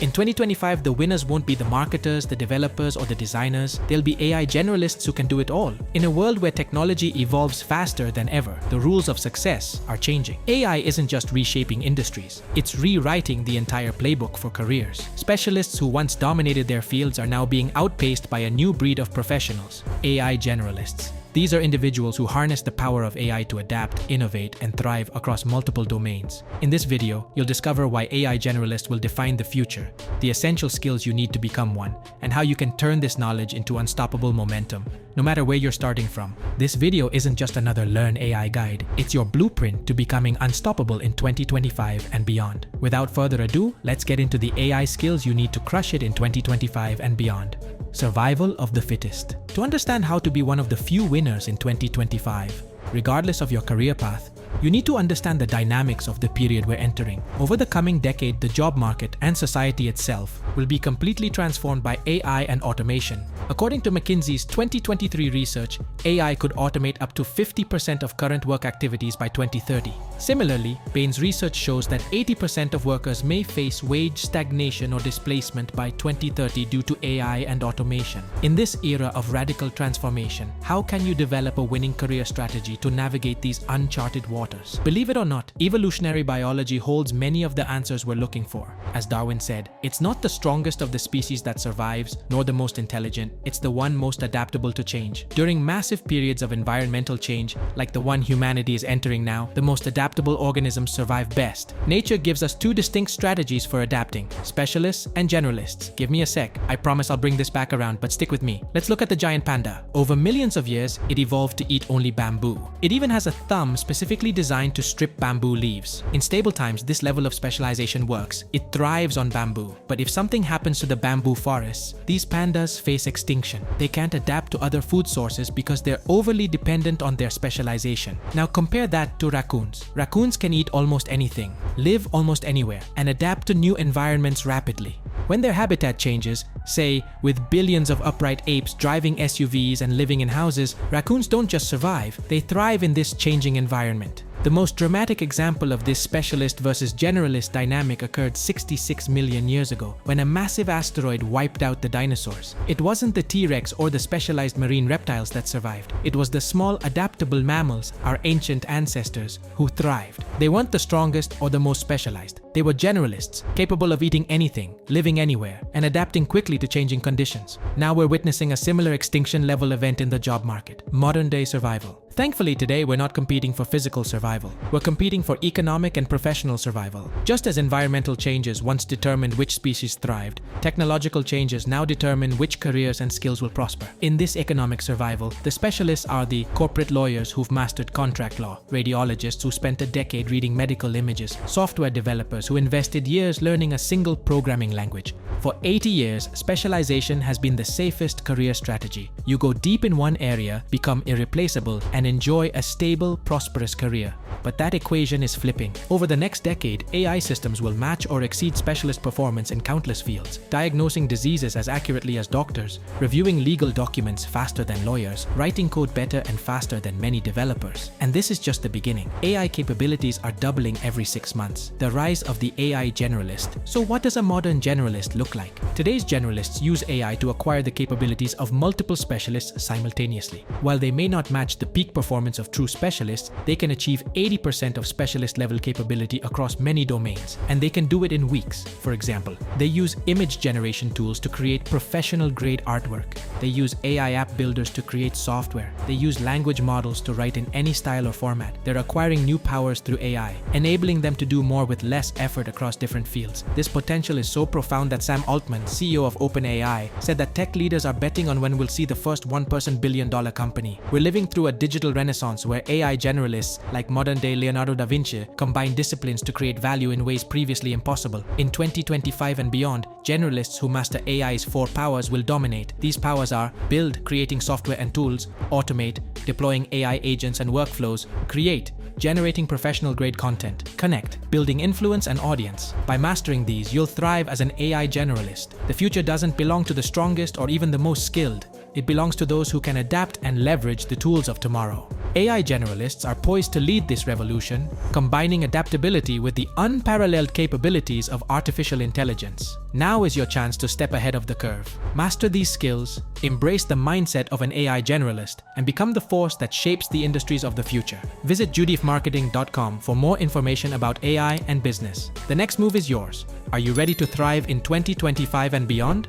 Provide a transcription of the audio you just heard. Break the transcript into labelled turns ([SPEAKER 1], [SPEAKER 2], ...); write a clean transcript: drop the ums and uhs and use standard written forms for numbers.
[SPEAKER 1] In 2025, the winners won't be the marketers, the developers, or the designers. They'll be AI generalists who can do it all. In a world where technology evolves faster than ever, the rules of success are changing. AI isn't just reshaping industries, it's rewriting the entire playbook for careers. Specialists who once dominated their fields are now being outpaced by a new breed of professionals, AI generalists. These are individuals who harness the power of AI to adapt, innovate, and thrive across multiple domains. In this video, you'll discover why AI Generalist will define the future, the essential skills you need to become one, and how you can turn this knowledge into unstoppable momentum, no matter where you're starting from. This video isn't just another Learn AI guide, it's your blueprint to becoming unstoppable in 2025 and beyond. Without further ado, let's get into the AI skills you need to crush it in 2025 and beyond. Survival of the fittest. To understand how to be one of the few winners in 2025, regardless of your career path, you need to understand the dynamics of the period we're entering. Over the coming decade, the job market and society itself will be completely transformed by AI and automation. According to McKinsey's 2023 research, AI could automate up to 50% of current work activities by 2030. Similarly, Bain's research shows that 80% of workers may face wage stagnation or displacement by 2030 due to AI and automation. In this era of radical transformation, how can you develop a winning career strategy to navigate these uncharted waters? Believe it or not, evolutionary biology holds many of the answers we're looking for. As Darwin said, it's not the strongest of the species that survives, nor the most intelligent, it's the one most adaptable to change. During massive periods of environmental change, like the one humanity is entering now, the most adaptable organisms survive best. Nature gives us two distinct strategies for adapting: specialists and generalists. Give me a sec, I promise I'll bring this back around, but stick with me. Let's look at the giant panda. Over millions of years, it evolved to eat only bamboo. It even has a thumb specifically designed to strip bamboo leaves. In stable times, this level of specialization works. It thrives on bamboo. But if something happens to the bamboo forests, these pandas face extinction. They can't adapt to other food sources because they're overly dependent on their specialization. Now compare that to raccoons. Raccoons can eat almost anything, live almost anywhere, and adapt to new environments rapidly. When their habitat changes, say with billions of upright apes driving SUVs and living in houses, raccoons don't just survive, they thrive in this changing environment. The most dramatic example of this specialist versus generalist dynamic occurred 66 million years ago, when a massive asteroid wiped out the dinosaurs. It wasn't the T-Rex or the specialized marine reptiles that survived. It was the small, adaptable mammals, our ancient ancestors, who thrived. They weren't the strongest or the most specialized. They were generalists, capable of eating anything, living anywhere, and adapting quickly to changing conditions. Now we're witnessing a similar extinction-level event in the job market: modern-day survival. Thankfully, today we're not competing for physical survival. We're competing for economic and professional survival. Just as environmental changes once determined which species thrived, technological changes now determine which careers and skills will prosper. In this economic survival, the specialists are the corporate lawyers who've mastered contract law, radiologists who spent a decade reading medical images, software developers who invested years learning a single programming language. For 80 years, specialization has been the safest career strategy. You go deep in one area, become irreplaceable, and enjoy a stable, prosperous career. But that equation is flipping. Over the next decade, AI systems will match or exceed specialist performance in countless fields, diagnosing diseases as accurately as doctors, reviewing legal documents faster than lawyers, writing code better and faster than many developers. And this is just the beginning. AI capabilities are doubling every 6 months. The rise of the AI generalist. So what does a modern generalist look like? Today's generalists use AI to acquire the capabilities of multiple specialists simultaneously. While they may not match the peak performance of true specialists, they can achieve 80% of specialist level capability across many domains, and they can do it in weeks. For example, they use image generation tools to create professional grade artwork. They use AI app builders to create software. They use language models to write in any style or format. They're acquiring new powers through AI, enabling them to do more with less effort across different fields. This potential is so profound that Sam Altman, CEO of OpenAI, said that tech leaders are betting on when we'll see the first one-person billion-dollar company. We're living through a digital renaissance where AI generalists, like modern-day Leonardo da Vinci, combine disciplines to create value in ways previously impossible. In 2025 and beyond, generalists who master AI's 4 powers will dominate. These powers are: build, creating software and tools; automate, deploying AI agents and workflows; create, generating professional-grade content; connect, building influence and audience. By mastering these, you'll thrive as an AI generalist. The future doesn't belong to the strongest or even the most skilled. It belongs to those who can adapt and leverage the tools of tomorrow. AI generalists are poised to lead this revolution, combining adaptability with the unparalleled capabilities of artificial intelligence. Now is your chance to step ahead of the curve. Master these skills, embrace the mindset of an AI generalist, and become the force that shapes the industries of the future. Visit judyfmarketing.com for more information about AI and business. The next move is yours. Are you ready to thrive in 2025 and beyond?